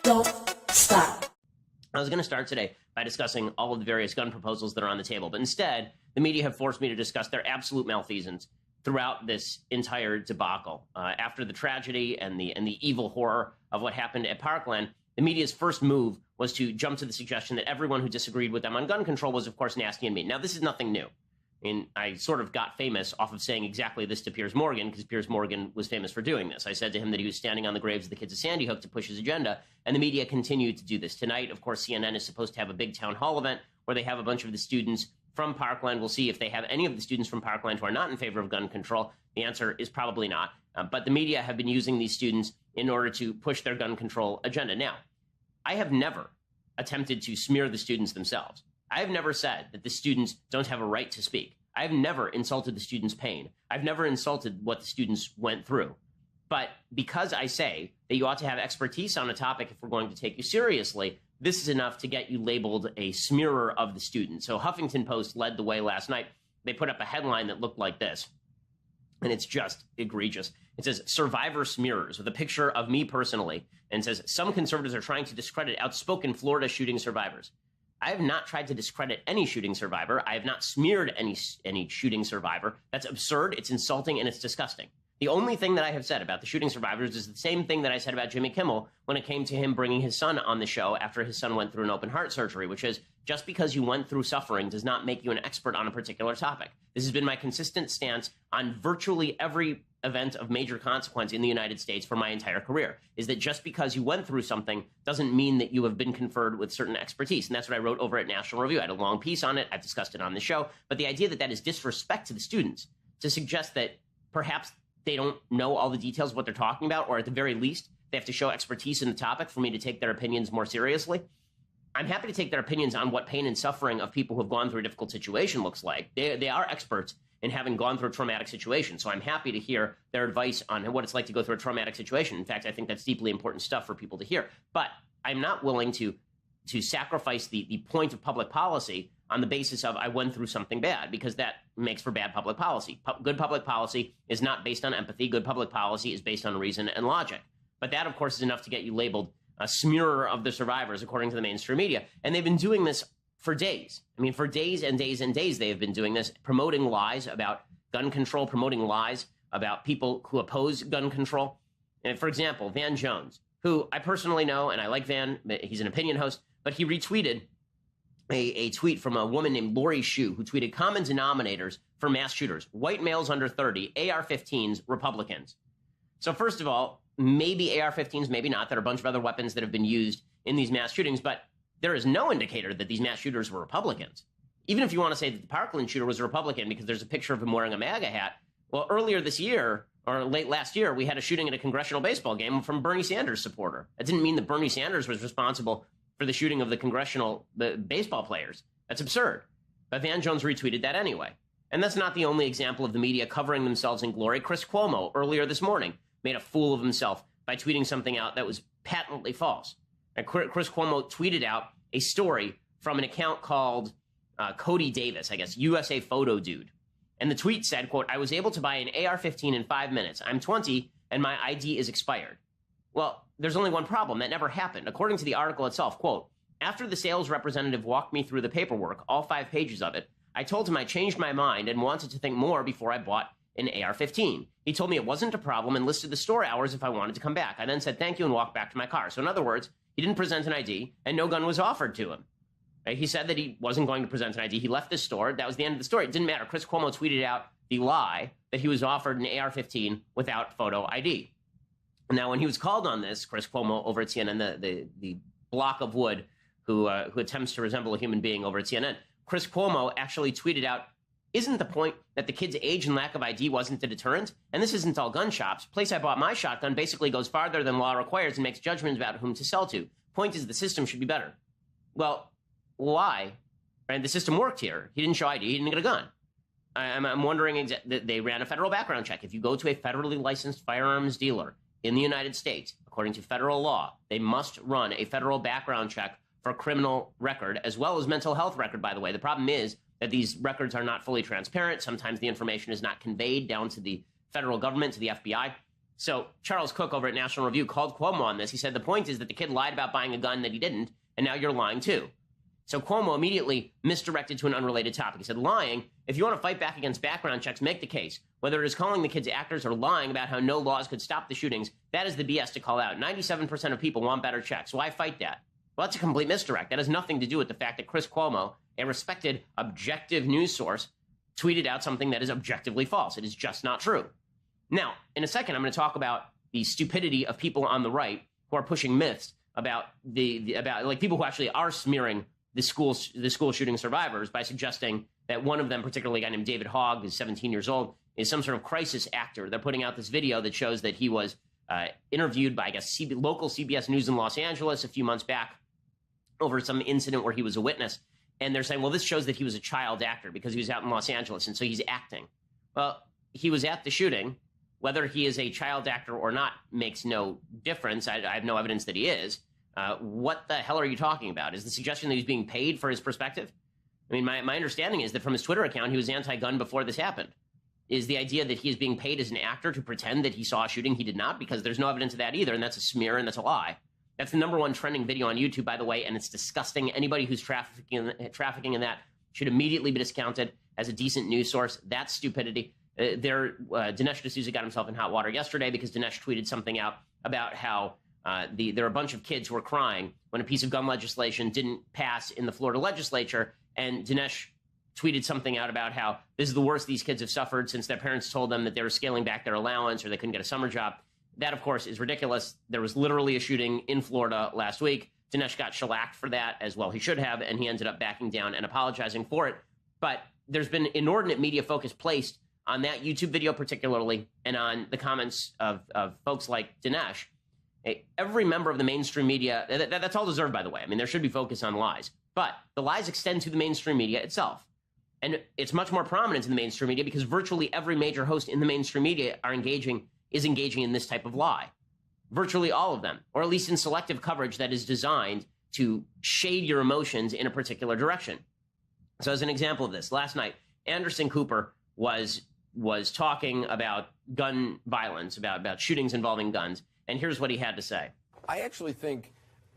Don't stop. I was going to start today by discussing all of the various gun proposals that are on the table, but instead, the media have forced me to discuss their absolute malfeasance throughout this entire debacle. After the tragedy and the evil horror of what happened at Parkland, the media's first move was to jump to the suggestion that everyone who disagreed with them on gun control was, of course, nasty and mean. Now, this is nothing new. I sort of got famous off of saying exactly this to Piers Morgan, because Piers Morgan was famous for doing this. I said to him that he was standing on the graves of the kids of Sandy Hook to push his agenda, and the media continued to do this. Tonight, of course, CNN is supposed to have a big town hall event where they have a bunch of the students from Parkland. We'll see if they have any of the students from Parkland who are not in favor of gun control. The answer is probably not. But the media have been using these students in order to push their gun control agenda. Now, I have never attempted to smear the students themselves. I have never said that the students don't have a right to speak. I've never insulted the students' pain. I've never insulted what the students went through. But because I say that you ought to have expertise on a topic if we're going to take you seriously, this is enough to get you labeled a smearer of the students. So Huffington Post led the way last night. They put up a headline that looked like this, and it's just egregious. It says, "Survivor Smearers," with a picture of me personally, and says, "Some conservatives are trying to discredit outspoken Florida shooting survivors." I have not tried to discredit any shooting survivor. I have not smeared any shooting survivor. That's absurd, it's insulting, and it's disgusting. The only thing that I have said about the shooting survivors is the same thing that I said about Jimmy Kimmel when it came to him bringing his son on the show after his son went through an open heart surgery, which is just because you went through suffering does not make you an expert on a particular topic. This has been my consistent stance on virtually every event of major consequence in the United States for my entire career, is that just because you went through something doesn't mean that you have been conferred with certain expertise. And that's what I wrote over at National Review. I had a long piece on it. I've discussed it on the show. But the idea that that is disrespect to the students, to suggest that perhaps they don't know all the details of what they're talking about, or at the very least, they have to show expertise in the topic for me to take their opinions more seriously. I'm happy to take their opinions on what pain and suffering of people who have gone through a difficult situation looks like. They are experts in having gone through a traumatic situation. So I'm happy to hear their advice on what it's like to go through a traumatic situation. In fact, I think that's deeply important stuff for people to hear. But I'm not willing to sacrifice the point of public policy on the basis of I went through something bad, because that makes for bad public policy. Good public policy is not based on empathy. Good public policy is based on reason and logic. But that, of course, is enough to get you labeled a smearer of the survivors, according to the mainstream media. And they've been doing this for days. I mean, for days and days and days, they have been doing this, promoting lies about gun control, promoting lies about people who oppose gun control. And for example, Van Jones, who I personally know, and I like Van, he's an opinion host, but he retweeted a tweet from a woman named Lori Shue, who tweeted, "Common denominators for mass shooters, white males under 30, AR-15s, Republicans." So first of all, maybe AR-15s, maybe not. There are a bunch of other weapons that have been used in these mass shootings, but there is no indicator that these mass shooters were Republicans. Even if you want to say that the Parkland shooter was a Republican because there's a picture of him wearing a MAGA hat, well, earlier this year, or late last year, we had a shooting at a congressional baseball game from Bernie Sanders supporter. That didn't mean that Bernie Sanders was responsible for the shooting of the baseball players. That's absurd. But Van Jones retweeted that anyway. And that's not the only example of the media covering themselves in glory. Chris Cuomo, earlier this morning, made a fool of himself by tweeting something out that was patently false. And Chris Cuomo tweeted out a story from an account called Cody Davis, I guess, USA Photo Dude. And the tweet said, quote, "I was able to buy an AR-15 in 5 minutes. I'm 20 and my ID is expired." Well, there's only one problem. That never happened. According to the article itself, quote, "After the sales representative walked me through the paperwork, all 5 pages of it, I told him I changed my mind and wanted to think more before I bought an AR-15. He told me it wasn't a problem and listed the store hours if I wanted to come back. I then said thank you and walked back to my car." So in other words, he didn't present an ID and no gun was offered to him. Right? He said that he wasn't going to present an ID. He left the store. That was the end of the story. It didn't matter. Chris Cuomo tweeted out the lie that he was offered an AR-15 without photo ID. Now, when he was called on this, Chris Cuomo over at CNN, the block of wood who attempts to resemble a human being over at CNN, Chris Cuomo actually tweeted out, "Isn't the point that the kid's age and lack of ID wasn't the deterrent? And this isn't all gun shops. Place I bought my shotgun basically goes farther than law requires and makes judgments about whom to sell to. Point is the system should be better." Well, why? Right? The system worked here. He didn't show ID. He didn't get a gun. I'm wondering, they ran a federal background check. If you go to a federally licensed firearms dealer in the United States, according to federal law, they must run a federal background check for criminal record as well as mental health record, by the way. The problem is that these records are not fully transparent. Sometimes the information is not conveyed down to the federal government, to the FBI. So Charles Cook over at National Review called Cuomo on this. He said the point is that the kid lied about buying a gun that he didn't, and now you're lying too. So Cuomo immediately misdirected to an unrelated topic. He said, lying, if you want to fight back against background checks, make the case. Whether it is calling the kids actors or lying about how no laws could stop the shootings, that is the BS to call out. 97% of people want better checks. Why fight that? Well, that's a complete misdirect. That has nothing to do with the fact that Chris Cuomo, a respected, objective news source, tweeted out something that is objectively false. It is just not true. Now, in a second, I'm going to talk about the stupidity of people on the right who are pushing myths about about people who actually are smearing the school shooting survivors by suggesting that one of them, particularly a guy named David Hogg, who's 17 years old, is some sort of crisis actor. They're putting out this video that shows that he was interviewed by, I guess, local CBS News in Los Angeles a few months back over some incident where he was a witness. And they're saying, well, this shows that he was a child actor because he was out in Los Angeles, and so he's acting. Well, he was at the shooting. Whether he is a child actor or not makes no difference. I have no evidence that he is. What the hell are you talking about? Is the suggestion that he's being paid for his perspective? I mean, my understanding is that from his Twitter account, he was anti-gun before this happened. Is the idea that he is being paid as an actor to pretend that he saw a shooting he did not? Because there's no evidence of that either, and that's a smear and that's a lie. That's the #1 trending video on YouTube, by the way, and it's disgusting. Anybody who's trafficking in that should immediately be discounted as a decent news source. That's stupidity. Dinesh D'Souza got himself in hot water yesterday because Dinesh tweeted something out about how there are a bunch of kids who were crying when a piece of gun legislation didn't pass in the Florida legislature, and Dinesh tweeted something out about how this is the worst these kids have suffered since their parents told them that they were scaling back their allowance or they couldn't get a summer job. That, of course, is ridiculous. There was literally a shooting in Florida last week. Dinesh got shellacked for that, as well he should have, and he ended up backing down and apologizing for it. But there's been inordinate media focus placed on that YouTube video particularly, and on the comments of folks like Dinesh. Every member of the mainstream media, that's all deserved, by the way. I mean, there should be focus on lies. But the lies extend to the mainstream media itself. And it's much more prominent in the mainstream media because virtually every major host in the mainstream media is engaging in this type of lie. Virtually all of them, or at least in selective coverage that is designed to shade your emotions in a particular direction. So as an example of this, last night, Anderson Cooper was talking about gun violence, about shootings involving guns, and here's what he had to say. I actually think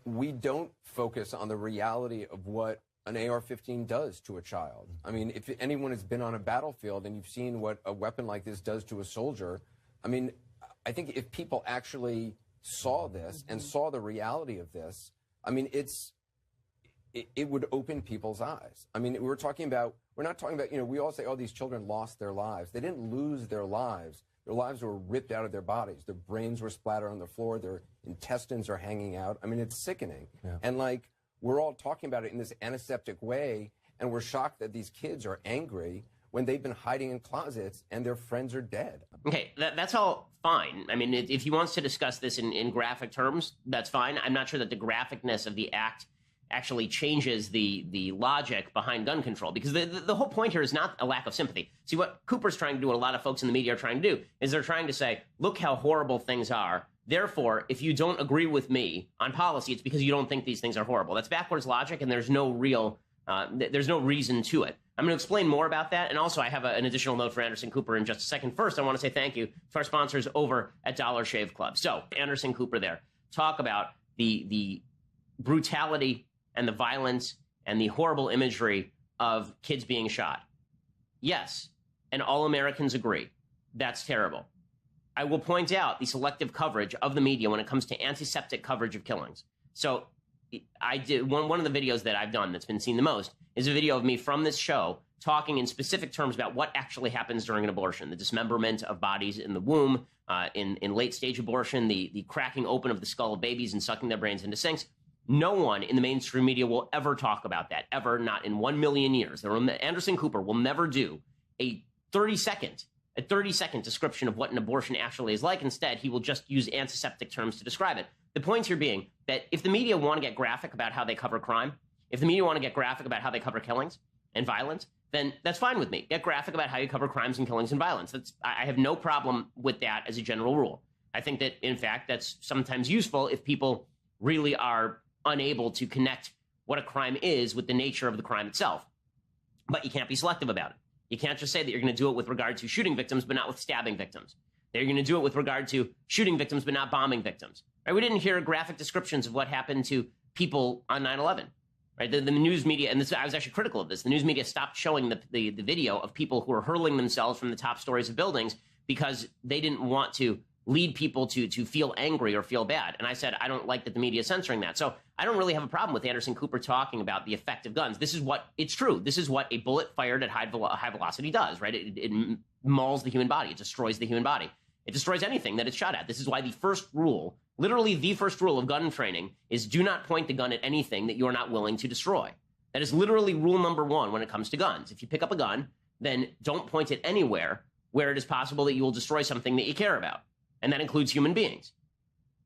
we don't focus on the reality of what an AR-15 does to a child. I mean, if anyone has been on a battlefield and you've seen what a weapon like this does to a soldier, I mean, I think if people actually saw this and saw the reality of this, I mean, it would open people's eyes. I mean, we're not talking about, we all say, oh, these children lost their lives. They didn't lose their lives. Their lives were ripped out of their bodies. Their brains were splattered on the floor. Their intestines are hanging out. I mean, it's sickening. Yeah. And we're all talking about it in this antiseptic way, and we're shocked that these kids are angry when they've been hiding in closets and their friends are dead. Okay, that's all fine. I mean, if he wants to discuss this in graphic terms, that's fine. I'm not sure that the graphicness of the act actually changes the logic behind gun control, because the whole point here is not a lack of sympathy. See, what Cooper's trying to do, what a lot of folks in the media are trying to do, is they're trying to say, look how horrible things are. Therefore, if you don't agree with me on policy, it's because you don't think these things are horrible. That's backwards logic, and there's no reason to it. I'm going to explain more about that, and also I have an additional note for Anderson Cooper in just a second. First, I want to say thank you to our sponsors over at Dollar Shave Club. So, Anderson Cooper there, talk about the brutality and the violence and the horrible imagery of kids being shot. Yes, and all Americans agree. That's terrible. I will point out the selective coverage of the media when it comes to antiseptic coverage of killings. So I did one of the videos that I've done that's been seen the most is a video of me from this show talking in specific terms about what actually happens during an abortion, the dismemberment of bodies in the womb, in late-stage abortion, the cracking open of the skull of babies and sucking their brains into sinks. No one in the mainstream media will ever talk about that, ever, not in 1 million years. Anderson Cooper will never do a 30-second description of what an abortion actually is like. Instead, he will just use antiseptic terms to describe it. The point here being that if the media want to get graphic about how they cover crime, if the media want to get graphic about how they cover killings and violence, then that's fine with me. Get graphic about how you cover crimes and killings and violence. I have no problem with that as a general rule. I think that, in fact, that's sometimes useful if people really are unable to connect what a crime is with the nature of the crime itself. But you can't be selective about it. You can't just say that you're going to do it with regard to shooting victims, but not with stabbing victims. They're going to do it with regard to shooting victims, but not bombing victims. Right? We didn't hear graphic descriptions of what happened to people on 9/11. Right? The news media, and I was actually critical of this, the news media stopped showing the video of people who were hurling themselves from the top stories of buildings because they didn't want to lead people to feel angry or feel bad. And I said, I don't like that the media is censoring that. So I don't really have a problem with Anderson Cooper talking about the effect of guns. This is what, it's true. This is what a bullet fired at high velocity does, right? It mauls the human body. It destroys the human body. It destroys anything that it's shot at. This is why the first rule, literally the first rule of gun training, is do not point the gun at anything that you're not willing to destroy. That is literally rule number one when it comes to guns. If you pick up a gun, then don't point it anywhere where it is possible that you will destroy something that you care about. And that includes human beings.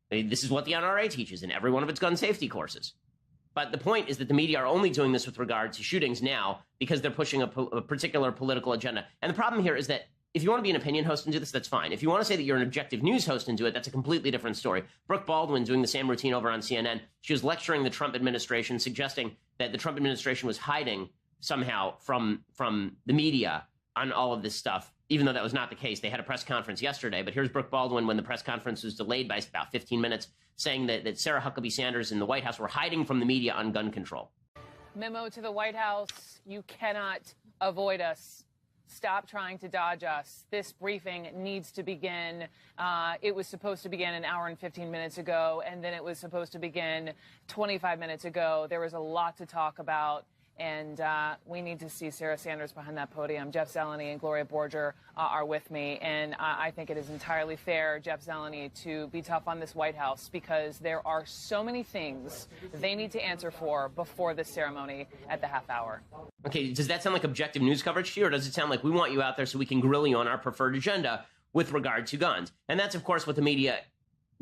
This is what the NRA teaches in every one of its gun safety courses. But the point is that the media are only doing this with regard to shootings now because they're pushing a particular political agenda. And the problem here is that if you want to be an opinion host and do this, that's fine. If you want to say that you're an objective news host and do it, that's a completely different story. Brooke Baldwin doing the same routine over on CNN. She was lecturing the Trump administration, suggesting that the Trump administration was hiding somehow from the media on all of this stuff, even though that was not the case. They had a press conference yesterday, but here's Brooke Baldwin when the press conference was delayed by about 15 minutes, saying that Sarah Huckabee Sanders and the White House were hiding from the media on gun control. Memo to the White House, you cannot avoid us. Stop trying to dodge us. This briefing needs to begin. It was supposed to begin an hour and 15 minutes ago, and then it was supposed to begin 25 minutes ago. There was a lot to talk about. And we need to see Sarah Sanders behind that podium. Jeff Zeleny and Gloria Borger are with me. And I think it is entirely fair, Jeff Zeleny, to be tough on this White House because there are so many things they need to answer for before this ceremony at the half hour. Okay, does that sound like objective news coverage to you, or does it sound like we want you out there so we can grill you on our preferred agenda with regard to guns? And that's, of course, what the media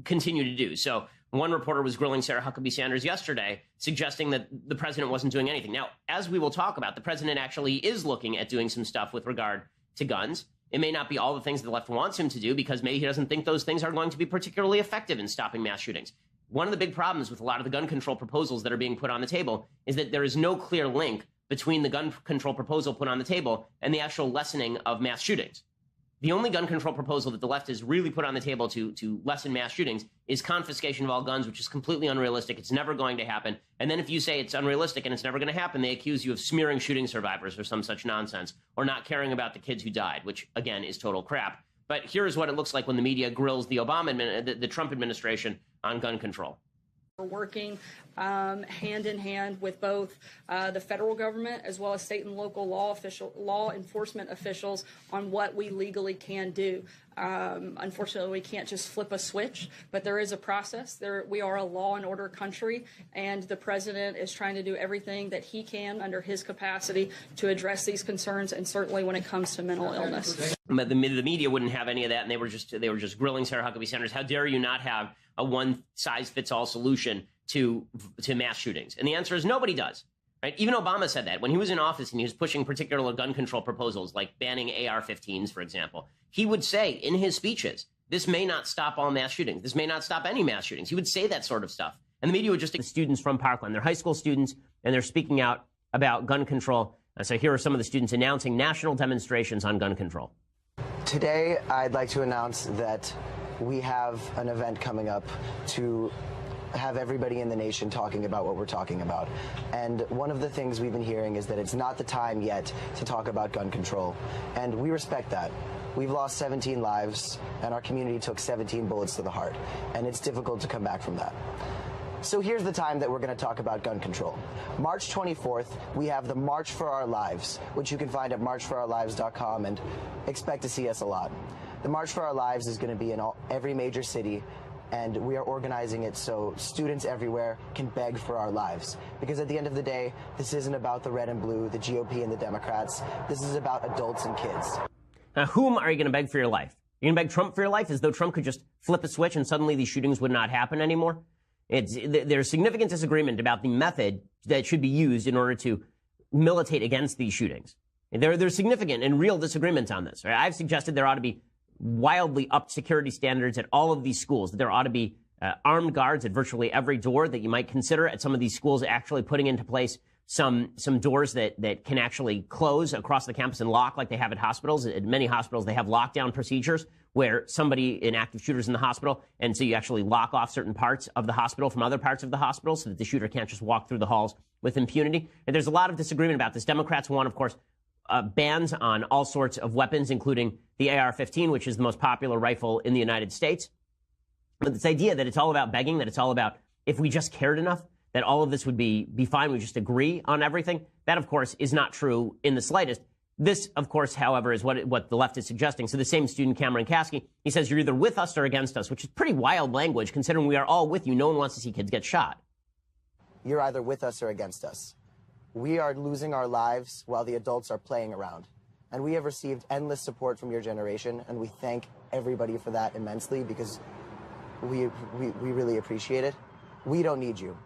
continue to do. So one reporter was grilling Sarah Huckabee Sanders yesterday, suggesting that the president wasn't doing anything. Now, as we will talk about, the president actually is looking at doing some stuff with regard to guns. It may not be all the things the left wants him to do because maybe he doesn't think those things are going to be particularly effective in stopping mass shootings. One of the big problems with a lot of the gun control proposals that are being put on the table is that there is no clear link between the gun control proposal put on the table and the actual lessening of mass shootings. The only gun control proposal that the left has really put on the table to lessen mass shootings is confiscation of all guns, which is completely unrealistic. It's never going to happen. And then if you say it's unrealistic and it's never going to happen, they accuse you of smearing shooting survivors or some such nonsense, or not caring about the kids who died, which, again, is total crap. But here's what it looks like when the media grills the the Trump administration on gun control. We're working hand in hand with both the federal government as well as state and local law enforcement officials on what we legally can do. Unfortunately, we can't just flip a switch, but there is a process. We are a law and order country, and the president is trying to do everything that he can under his capacity to address these concerns, and certainly when it comes to mental illness. But the media wouldn't have any of that, and they were just grilling Sarah Huckabee Sanders. How dare you not have a one-size-fits-all solution to mass shootings? And the answer is nobody does. Right? Even Obama said that when he was in office and he was pushing particular gun control proposals like banning AR-15s, for example. He would say in his speeches, this may not stop all mass shootings. This may not stop any mass shootings. He would say that sort of stuff. And the media would just... The students from Parkland, they're high school students, and they're speaking out about gun control. So here are some of the students announcing national demonstrations on gun control. Today, I'd like to announce that we have an event coming up to have everybody in the nation talking about what we're talking about. And one of the things we've been hearing is that it's not the time yet to talk about gun control. And we respect that. We've lost 17 lives, and our community took 17 bullets to the heart. And it's difficult to come back from that. So here's the time that we're going to talk about gun control. March 24th, we have the March for Our Lives, which you can find at marchforourlives.com, and expect to see us a lot. The March for Our Lives is going to be in every major city, and we are organizing it so students everywhere can beg for our lives. Because at the end of the day, this isn't about the red and blue, the GOP and the Democrats. This is about adults and kids. Now, whom are you going to beg for your life? You're going to beg Trump for your life as though Trump could just flip a switch and suddenly these shootings would not happen anymore? There's significant disagreement about the method that should be used in order to militate against these shootings. There's significant and real disagreement on this. Right? I've suggested there ought to be wildly upped security standards at all of these schools, that there ought to be armed guards at virtually every door, that you might consider at some of these schools actually putting into place some doors that can actually close across the campus and lock like they have at hospitals. At many hospitals, they have lockdown procedures where somebody, an active shooter's in the hospital, and so you actually lock off certain parts of the hospital from other parts of the hospital so that the shooter can't just walk through the halls with impunity. And there's a lot of disagreement about this. Democrats want, of course, bans on all sorts of weapons, including the AR-15, which is the most popular rifle in the United States. But this idea that it's all about begging, that it's all about if we just cared enough, that all of this would be fine, we just agree on everything, that, of course, is not true in the slightest. This, of course, however, is what the left is suggesting. So the same student, Cameron Kasky, he says you're either with us or against us, which is pretty wild language, considering we are all with you. No one wants to see kids get shot. You're either with us or against us. We are losing our lives while the adults are playing around. And we have received endless support from your generation, and we thank everybody for that immensely because we really appreciate it. We don't need you.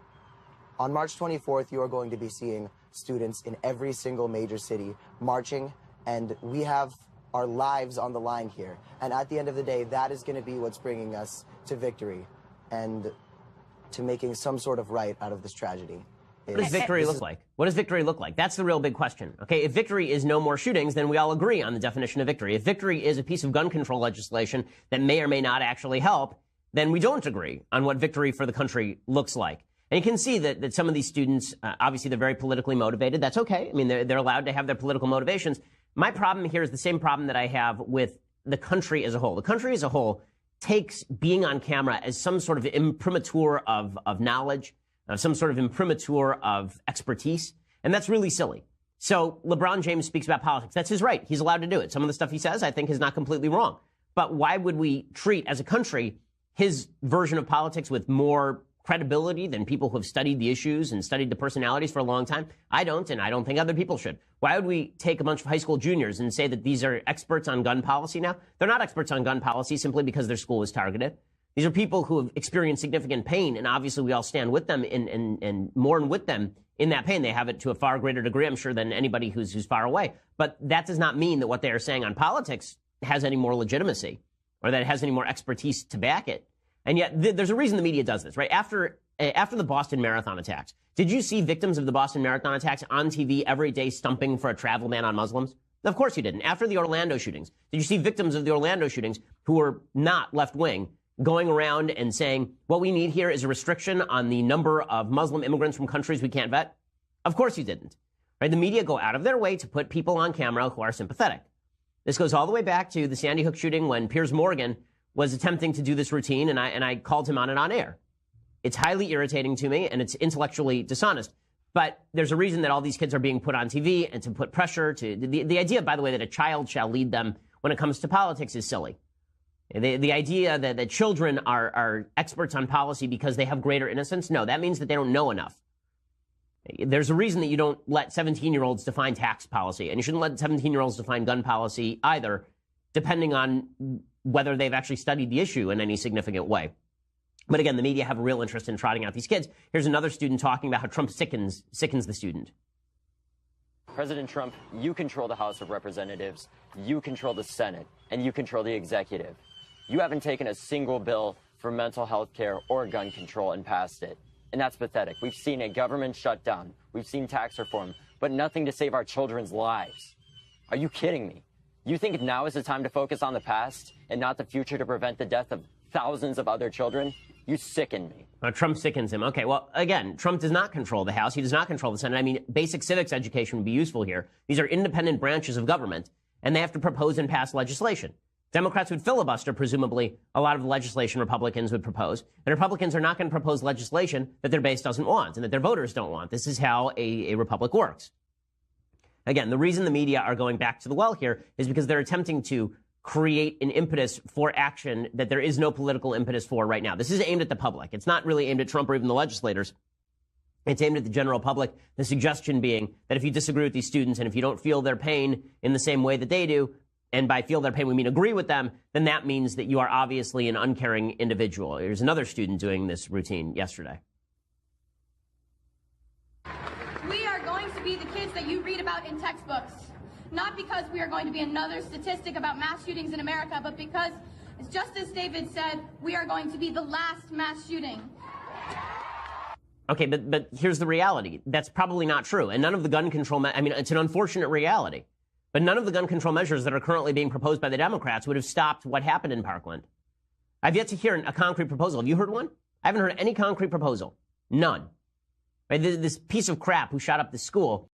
On March 24th, you are going to be seeing students in every single major city marching, and we have our lives on the line here. And at the end of the day, that is going to be what's bringing us to victory and to making some sort of right out of this tragedy. What does victory look like? What does victory look like? That's the real big question. Okay, if victory is no more shootings, then we all agree on the definition of victory. If victory is a piece of gun control legislation that may or may not actually help, then we don't agree on what victory for the country looks like. And you can see that some of these students, obviously, they're very politically motivated. That's okay. I mean, they're allowed to have their political motivations. My problem here is the same problem that I have with the country as a whole. The country as a whole takes being on camera as some sort of imprimatur of knowledge, some sort of imprimatur of expertise. And that's really silly. So LeBron James speaks about politics. That's his right. He's allowed to do it. Some of the stuff he says, I think, is not completely wrong. But why would we treat, as a country, his version of politics with more credibility than people who have studied the issues and studied the personalities for a long time? I don't, and I don't think other people should. Why would we take a bunch of high school juniors and say that these are experts on gun policy now? They're not experts on gun policy simply because their school was targeted. These are people who have experienced significant pain, and obviously we all stand with them and mourn with them in that pain. They have it to a far greater degree, I'm sure, than anybody who's far away. But that does not mean that what they are saying on politics has any more legitimacy or that it has any more expertise to back it. And yet there's a reason the media does this, right? After the Boston Marathon attacks, did you see victims of the Boston Marathon attacks on TV every day stumping for a travel ban on Muslims? Of course you didn't. After the Orlando shootings, did you see victims of the Orlando shootings who were not left-wing going around and saying, what we need here is a restriction on the number of Muslim immigrants from countries we can't vet? Of course you didn't. Right? The media go out of their way to put people on camera who are sympathetic. This goes all the way back to the Sandy Hook shooting when Piers Morgan was attempting to do this routine, and I called him on it on air. It's highly irritating to me, and it's intellectually dishonest. But there's a reason that all these kids are being put on TV and to put pressure to... The idea, by the way, that a child shall lead them when it comes to politics is silly. The idea that children are experts on policy because they have greater innocence, no, that means that they don't know enough. There's a reason that you don't let 17-year-olds define tax policy, and you shouldn't let 17-year-olds define gun policy either, depending on whether they've actually studied the issue in any significant way. But again, the media have a real interest in trotting out these kids. Here's another student talking about how Trump sickens the student. President Trump, you control the House of Representatives, you control the Senate, and you control the executive. You haven't taken a single bill for mental health care or gun control and passed it. And that's pathetic. We've seen a government shutdown. We've seen tax reform, but nothing to save our children's lives. Are you kidding me? You think now is the time to focus on the past and not the future to prevent the death of thousands of other children? You sicken me. Trump sickens him. Okay, well, again, Trump does not control the House. He does not control the Senate. I mean, basic civics education would be useful here. These are independent branches of government, and they have to propose and pass legislation. Democrats would filibuster, presumably, a lot of the legislation Republicans would propose. And Republicans are not going to propose legislation that their base doesn't want and that their voters don't want. This is how a republic works. Again, the reason the media are going back to the well here is because they're attempting to create an impetus for action that there is no political impetus for right now. This is aimed at the public. It's not really aimed at Trump or even the legislators. It's aimed at the general public. The suggestion being that if you disagree with these students and if you don't feel their pain in the same way that they do, and by feel their pain we mean agree with them, then that means that you are obviously an uncaring individual. Here's another student doing this routine yesterday. We are going to be the kids that you read about in textbooks. Not because we are going to be another statistic about mass shootings in America, but because, just as David said, we are going to be the last mass shooting. Okay, but here's the reality. That's probably not true. And none of the gun control, I mean, it's an unfortunate reality. But none of the gun control measures that are currently being proposed by the Democrats would have stopped what happened in Parkland. I've yet to hear a concrete proposal. Have you heard one? I haven't heard any concrete proposal. None. Right? This piece of crap who shot up the school